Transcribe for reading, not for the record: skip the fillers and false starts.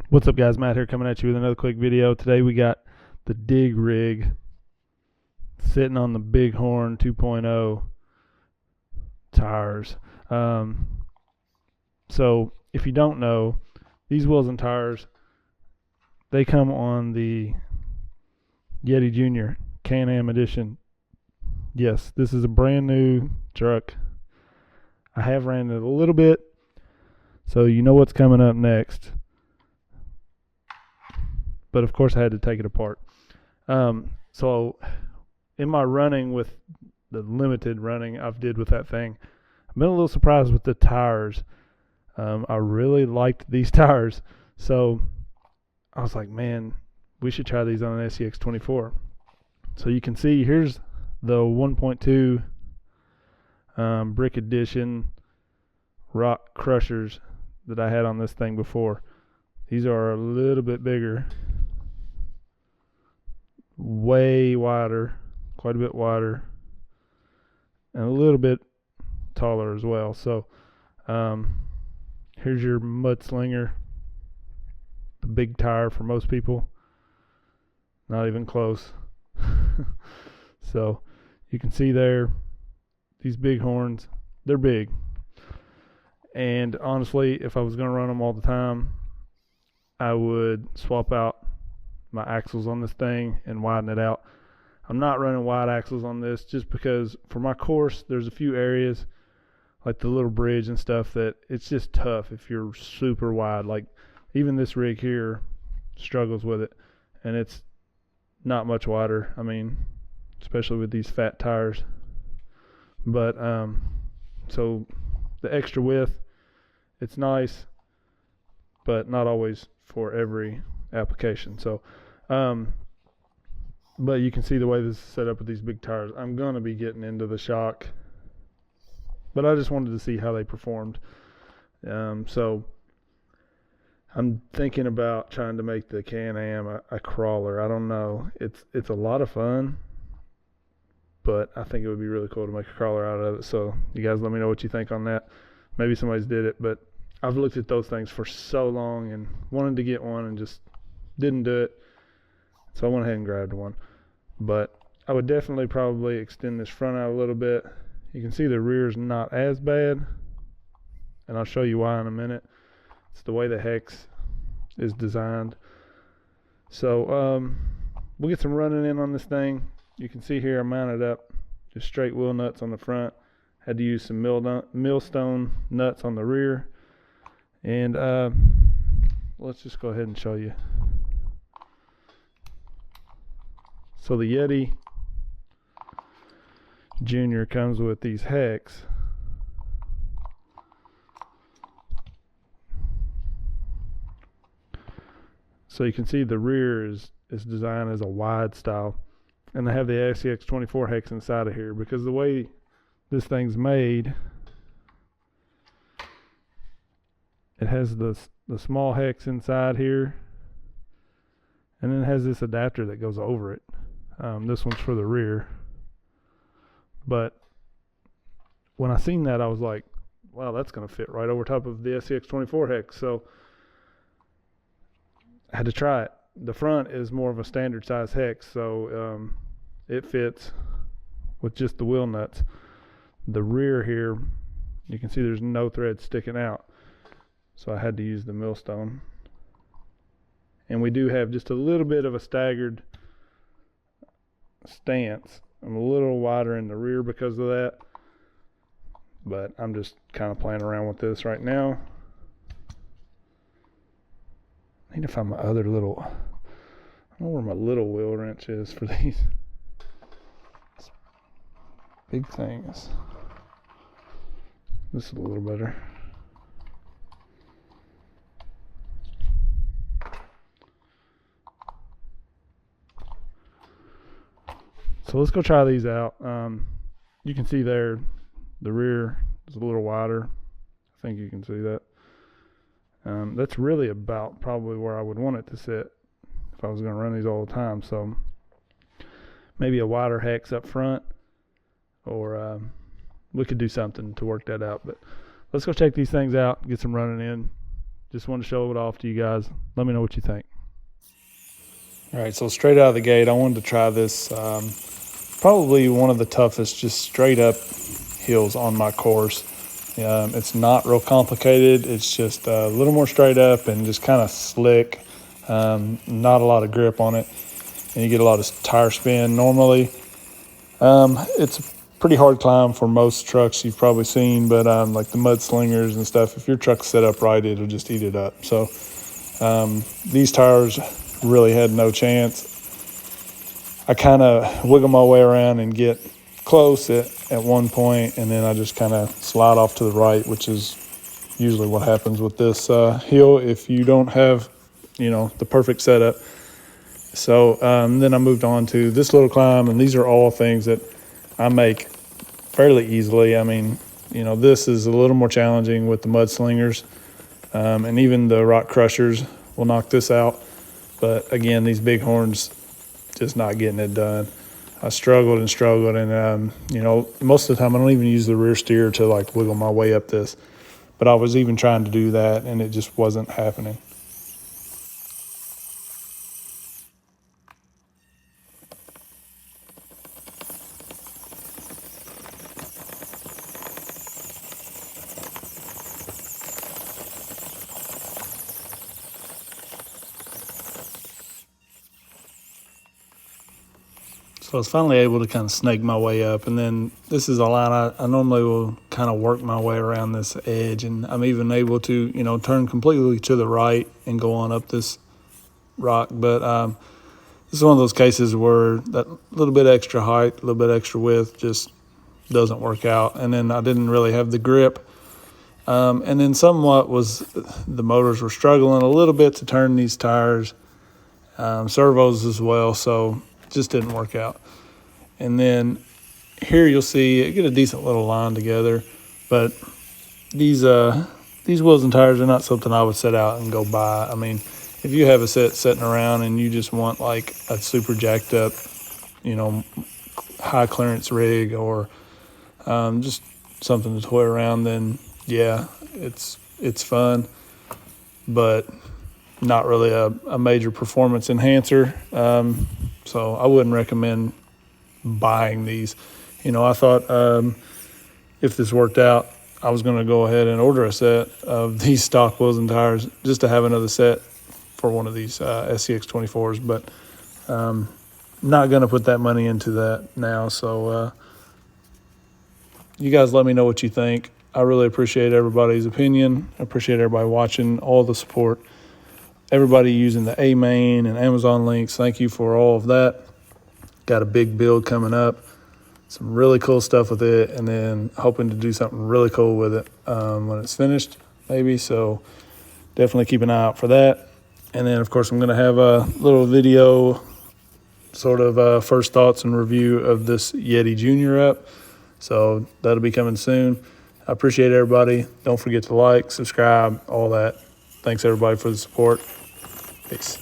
What's up, guys? Matt here, coming at you with another quick video. Today we got the dig rig sitting on the Bighorn 2.0 tires. So if you don't know, these wheels and tires, they come on the Yeti Junior Can-Am edition. Yes, this is a brand new truck. I have ran it a little bit, so you know what's coming up next. But of course I had to take it apart. So in my running, with the limited running I've did with that thing, I've been a little surprised with the tires. I really liked these tires, so I was like, man, we should try these on an Scx24. So you can see here's the 1.2 brick edition rock crushers that I had on this thing before. These are a little bit bigger, way wider, quite a bit wider, and a little bit taller as well. So here's your mudslinger, the big tire for most people, not even close. So you can see there, these Bighorns, they're big, and honestly, if I was going to run them all the time, I would swap out my axles on this thing and widen it out. I'm not running wide axles on this just because for my course there's a few areas like the little bridge and stuff that it's just tough if you're super wide. Like even this rig here struggles with it, and it's not much wider, I mean, especially with these fat tires. But so the extra width, it's nice, but not always for every application. So but you can see the way this is set up with these big tires. I'm gonna be getting into the shock, but I just wanted to see how they performed. So I'm thinking about trying to make the Can-Am a crawler. I don't know, it's a lot of fun, but I think it would be really cool to make a crawler out of it. So you guys let me know what you think on that. Maybe somebody's did it, but I've looked at those things for so long and wanted to get one and just didn't do it. So I went ahead and grabbed one. But I would definitely probably extend this front out a little bit. You can see the rear is not as bad, and I'll show you why in a minute. It's the way the hex is designed. So we'll get some running in on this thing. You can see here I mounted up just straight wheel nuts on the front. Had to use some millstone nuts on the rear. And let's just go ahead and show you. So the Yeti Junior comes with these hex. So you can see the rear is designed as a wide style, and they have the Scx24 hex inside of here because the way this thing's made, it has the small hex inside here, and then it has this adapter that goes over it. This one's for the rear. But when I seen that, I was like, wow, that's going to fit right over top of the Scx24 hex. So I had to try it. The front is more of a standard size hex, so it fits with just the wheel nuts. The rear here, you can see there's no thread sticking out, so I had to use the millstone. And we do have just a little bit of a staggered stance. I'm a little wider in the rear because of that, but I'm just kind of playing around with this right now. I need to find my other little, I don't know where my little wheel wrench is for these big things. This is a little better. So let's go try these out. You can see there, the rear is a little wider. I think you can see that. That's really about probably where I would want it to sit if I was going to run these all the time. So maybe a wider hex up front, or we could do something to work that out. But let's go check these things out, get some running in. just wanted to show it off to you guys. Let me know what you think. All right, so straight out of the gate, I wanted to try this. Probably one of the toughest, just straight up hills on my course. It's not real complicated. It's just a little more straight up and just kind of slick. Not a lot of grip on it, and you get a lot of tire spin normally. It's a pretty hard climb for most trucks you've probably seen, but like the mudslingers and stuff, if your truck's set up right, it'll just eat it up. So these tires really had no chance. I kind of wiggle my way around and get close at one point, and then I just kind of slide off to the right, which is usually what happens with this hill if you don't have, the perfect setup. So then I moved on to this little climb, and these are all things that I make fairly easily. I mean, this is a little more challenging with the mudslingers, and even the rock crushers will knock this out. But again, these Bighorns, just not getting it done. I struggled, and most of the time I don't even use the rear steer to like wiggle my way up this. But I was even trying to do that, and it just wasn't happening. So I was finally able to kind of snake my way up, and then this is a line I normally will kind of work my way around this edge, and I'm even able to, turn completely to the right and go on up this rock. But this is one of those cases where that little bit extra height, a little bit extra width just doesn't work out. And then I didn't really have the grip. And then somewhat was the motors were struggling a little bit to turn these tires, servos as well, so it just didn't work out. And then here you'll see it get a decent little line together, but these wheels and tires are not something I would set out and go buy. I mean, if you have a set sitting around and you just want like a super jacked up, high clearance rig or just something to toy around, then yeah, it's fun, but not really a major performance enhancer. So I wouldn't recommend buying these. I thought if this worked out, I was going to go ahead and order a set of these stock wheels and tires just to have another set for one of these Scx24s, but not going to put that money into that now. So you guys let me know what you think. I really appreciate everybody's opinion. I appreciate everybody watching, all the support, everybody using the A-Main and Amazon links. Thank you for all of that. Got a big build coming up, some really cool stuff with it, and then hoping to do something really cool with it when it's finished, maybe. So definitely keep an eye out for that. And then, of course, I'm going to have a little video, sort of first thoughts and review of this Yeti Junior up. So that'll be coming soon. I appreciate everybody. Don't forget to like, subscribe, all that. Thanks, everybody, for the support. Peace.